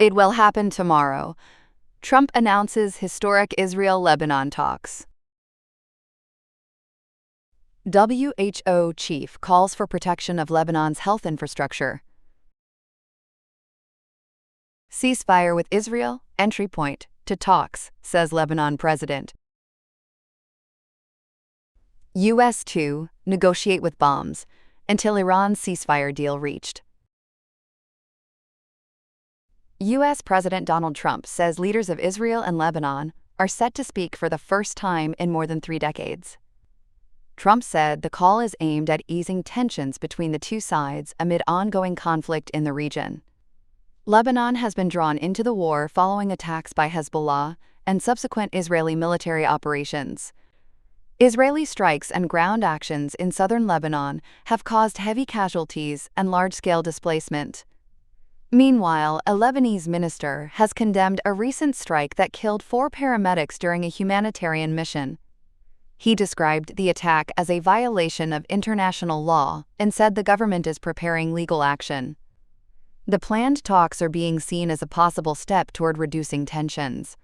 It will happen tomorrow. Trump announces historic Israel-Lebanon talks. WHO chief calls for protection of Lebanon's health infrastructure. Ceasefire with Israel, entry point to talks, says Lebanon president. U.S. to negotiate with bombs until Iran's ceasefire deal reached. U.S. President Donald Trump says leaders of Israel and Lebanon are set to speak for the first time in more than 3 decades. Trump said the call is aimed at easing tensions between the two sides amid ongoing conflict in the region. Lebanon has been drawn into the war following attacks by Hezbollah and subsequent Israeli military operations. Israeli strikes and ground actions in southern Lebanon have caused heavy casualties and large-scale displacement. Meanwhile, a Lebanese minister has condemned a recent strike that killed 4 paramedics during a humanitarian mission. He described the attack as a violation of international law and said the government is preparing legal action. The planned talks are being seen as a possible step toward reducing tensions.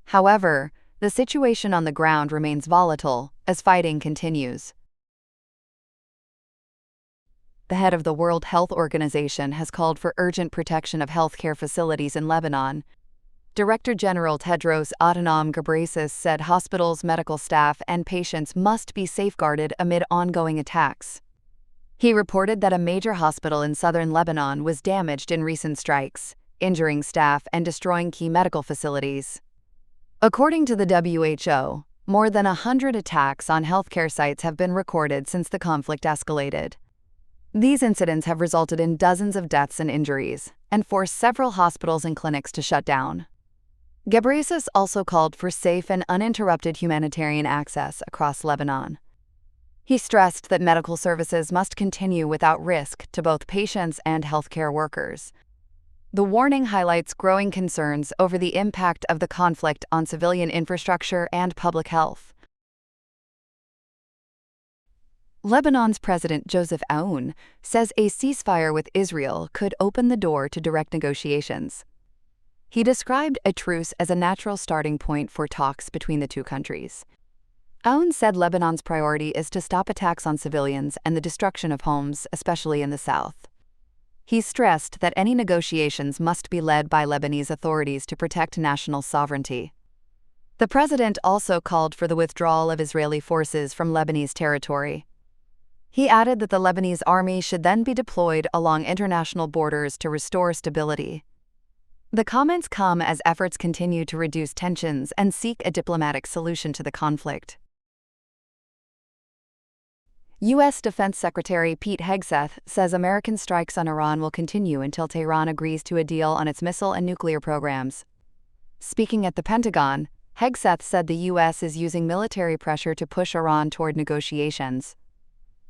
However, the situation on the ground remains volatile as fighting continues. The head of the World Health Organization has called for urgent protection of healthcare facilities in Lebanon. Director General Tedros Adhanom Ghebreyesus said hospitals, medical staff, and patients must be safeguarded amid ongoing attacks. He reported that a major hospital in southern Lebanon was damaged in recent strikes, injuring staff and destroying key medical facilities. According to the WHO, more than 100 attacks on healthcare sites have been recorded since the conflict escalated. These incidents have resulted in dozens of deaths and injuries, and forced several hospitals and clinics to shut down. Ghebreyesus also called for safe and uninterrupted humanitarian access across Lebanon. He stressed that medical services must continue without risk to both patients and healthcare workers. The warning highlights growing concerns over the impact of the conflict on civilian infrastructure and public health. Lebanon's President Joseph Aoun says a ceasefire with Israel could open the door to direct negotiations. He described a truce as a natural starting point for talks between the two countries. Aoun said Lebanon's priority is to stop attacks on civilians and the destruction of homes, especially in the south. He stressed that any negotiations must be led by Lebanese authorities to protect national sovereignty. The president also called for the withdrawal of Israeli forces from Lebanese territory. He added that the Lebanese army should then be deployed along international borders to restore stability. The comments come as efforts continue to reduce tensions and seek a diplomatic solution to the conflict. U.S. Defense Secretary Pete Hegseth says American strikes on Iran will continue until Tehran agrees to a deal on its missile and nuclear programs. Speaking at the Pentagon, Hegseth said the U.S. is using military pressure to push Iran toward negotiations.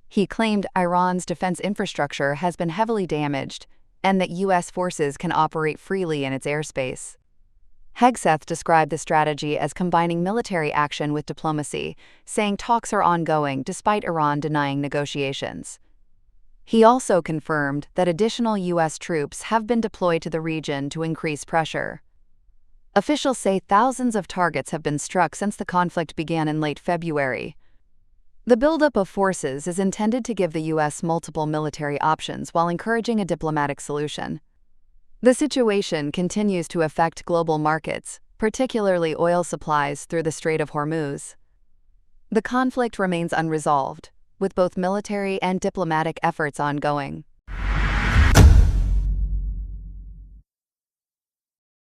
He claimed Iran's defense infrastructure has been heavily damaged and that U.S. forces can operate freely in its airspace. Hegseth described the strategy as combining military action with diplomacy, saying talks are ongoing despite Iran denying negotiations. He also confirmed that additional U.S. troops have been deployed to the region to increase pressure. Officials say thousands of targets have been struck since the conflict began in late February. The buildup of forces is intended to give the U.S. multiple military options while encouraging a diplomatic solution. The situation continues to affect global markets, particularly oil supplies through the Strait of Hormuz. The conflict remains unresolved, with both military and diplomatic efforts ongoing.